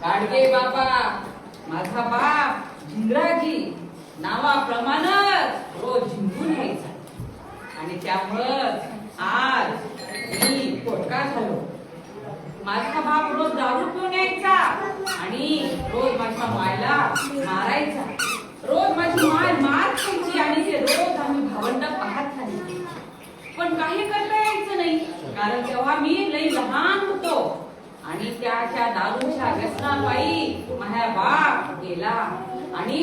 गाडगे बाबा माझा बाप झिंगराजी नावाप्रमाणे रोज झिंगून यायचा आणि त्यामुळं आज मी पोटका झालो. माझा बाप रोज दारू पिऊन यायचा आणि रोज माझ्या मायला मारायचा. रोज माझी माय मार खायची आणि ते रोज आम्ही भावंड पाहत झाली. पण काही करता यायचं नाही कारण तेव्हा मी लई लहान होतो आणि त्याच्या दारूच्या व्यसनापायी माझा बाप गेला आणि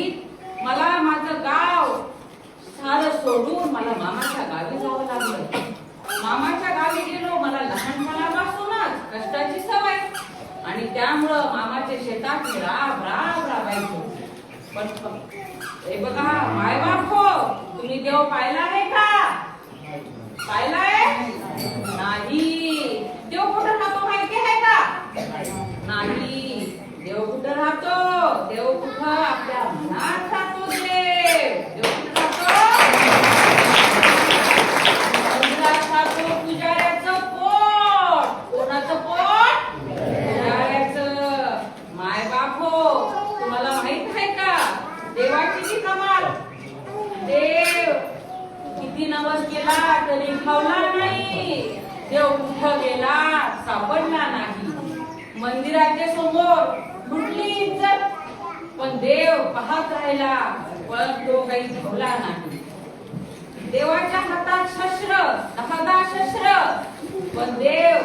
मला माझं गाव सारं सोडून मला मामाच्या गावी जावं लागलं. मामाच्या गावी गेलो. मला लहानपणापासूनच कष्टाची सवय आणि त्यामुळं मामाच्या शेतात राबायचो. पण हे बघा माय बाप हो, तुम्ही देव पाहिला आहे का? पाहिलाय नाही. देव कुठं राहतो माहिती आहे का? नाही. देव कुठं राहतो? देव कुठं आपल्या मनात राहतो. देव कुठं राहतो? मंदिरात राहतो. पुजाऱ्याचं पोट. कोणाचं पोट? पुजाऱ्याचं. माय बाप हो, तुम्हाला माहित आहे का देवाची ती कमाल? देव किती नवस केला तरी खावला नाही. देव कुठं गेला सापडला नाही. मंदिराच्या समोर लुटली इज्जत पण देव पाहत राहिला पण तो काही ठेवला नाही. देवाच्या हातात शस्त्र 10 शस्त्र पण देव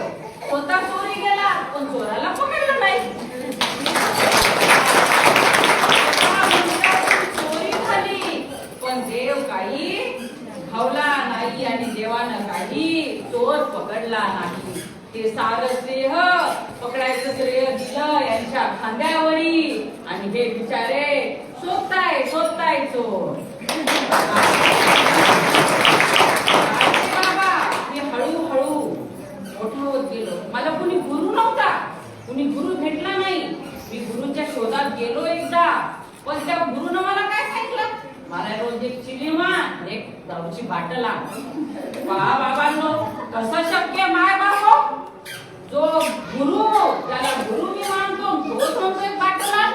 स्वतः चोरी गेला पण चोराला पकडलं नाही. चोरी झाली पण देव काही खावला नाही आणि देवानं काही चोर पकडला नाही. ते सारं श्रेय पकडायचं श्रेय दिलं यांच्या खांद्यावरी आणि हे बिचारे शोधताय चोर. बाबा मी हळूहळू मोठा होत गेलो. मला कुणी गुरु नव्हता, कुणी गुरु भेटला नाही. मी गुरुच्या शोधात गेलो एकदा पण त्या गुरुनं मला काय सांगितलं? मला रोज एक चिलीमान एक दारूची बाटल आण. बाबांनो कसं शक्य माय बाबा? जो गुरु त्याला गुरु मी मानतो तोच म्हणतो एक बाटल आण.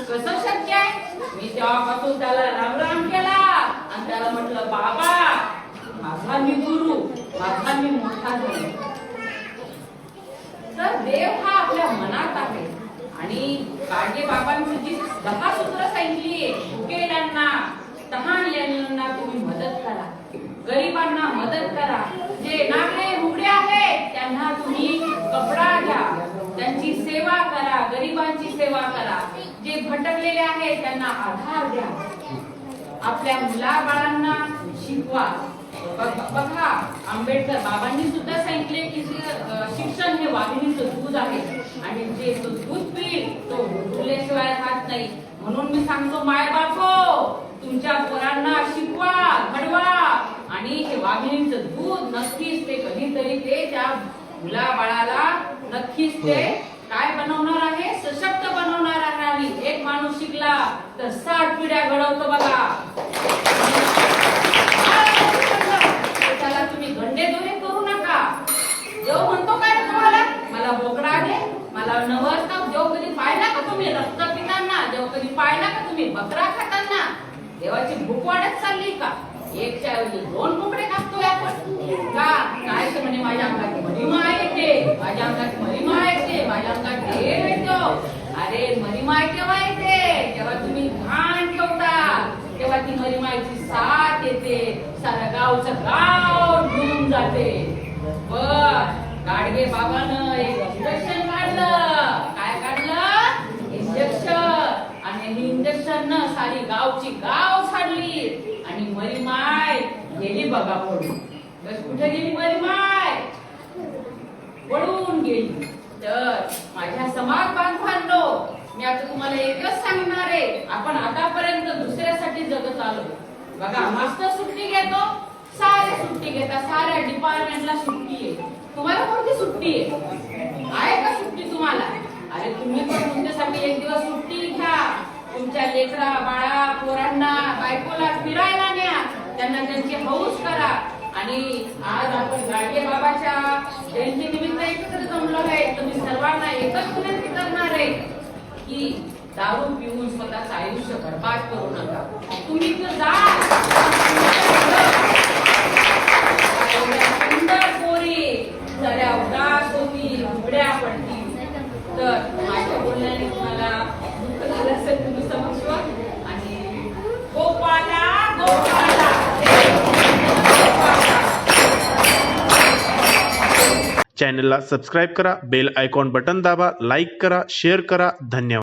कसं शक्य आहे? मी तेव्हापासून त्याला राम केला आणि त्याला म्हटलं बाबा माझा मी गुरु, माझा मी मोठा झालो. तर देव हा आपल्या मनात आहे आणि गाडगे बाबांची जी 10 सूत्र सांगितली. भुकेल्यांना तहानलेल्यांना तुम्ही मदत करा, गरिबांना मदत करा, जे नागडे मुगडे आहेत त्यांना तुम्ही कपडा द्या, त्यांची सेवा करा, गरिबांची सेवा करा, जे भटकलेले आहेत त्यांना आधार द्या, आपल्या मुलाबाळांना शिकवा. बघा आंबेडकर बाबांनी सुद्धा सांगितले की शिक्षण हे वाघिणीचं दूध आहे आणि जे तो दूध पिईल तो उरल्याशिवाय राहत नाही. म्हणून मी सांगतो माय बापो तुमच्या पोरांना शिकवा, घडवा आणि हे वाघिणीचं दूध नक्कीच ते कधीतरी ते त्या मुलाबाळाला नक्कीच ते काय बनवणार आहे? सशक्त बनवणार आहे. आणि एक माणूस शिकला तर 60 पिढ्या घडवतो बघा. त्याला तुम्ही गंडे दोरे करू नका. देव म्हणतो काय तुम्हाला? मला बोकडा दे, मला नवस का? देव कधी पाहिला का तुम्ही रक्त पिताना? देव कधी पाहिला का तुम्ही बकरा खाताना? देवाची भूक वाढत चालली का? एकच्या ऐवजी 2 बोकडे खातोय आपण का? काय ते म्हणे माझ्या अंगात महिमा येते, माझ्या अंगात महिमा येते, माझ्या अंगात देव येतो. अरे महिमा केव्हा येते? तेव्हा तुम्ही घाण ठेवता, तेव्हा ती मरीमाईची साथ येते, सारा गावचं गाव घेऊन जाते. पण गाडगे बाबानं एक इंजेक्शन काढलं. काय काढलं? इंजेक्शन. आणि हे इंजेक्शन न सारी गावची गाव छाडली आणि मरीमाय गेली बघा पडून. बस कुठे गेली मरीमाय? पळून गेली. तर माझ्या समाज बांधवांनो, मी आता तुम्हाला एकच सांगणार आहे, आपण आतापर्यंत दुसऱ्यासाठी जगत आलो. बघा, मास्टर सुट्टी घेतो, सारे सुट्टी घेतात, साऱ्या डिपार्टमेंटला सुट्टी आहे. तुम्हाला कोणती सुट्टी आहे का सुट्टी तुम्हाला? अरे तुम्ही पण तुमच्यासाठी एक दिवस सुट्टी घ्या. तुमच्या लेकरा बाळा पोरांना बायकोला फिरायला न्या, त्यांना त्यांची हौस करा. आणि आज आपण गाडगे बाबाच्या जयंती निमित्त एकत्र जमलो आहे. तुम्ही सर्वांना एकच विनंती करणार आहे की दारू पिऊन स्वतःचं आयुष्य बर्बाद करू नका. तुम्ही तर जा, सुंदर पोरी जरा उदास होती, उघड्या पडतील. तर माझ्या बोलण्याने तुम्हाला दुःख झालं असेल तुम्ही समक्ष. आणि गोपाला गोपाला चॅनलला सबस्क्राईब करा, बेल आयकॉन बटन दाबा, लाईक करा, शेअर करा. धन्यवाद.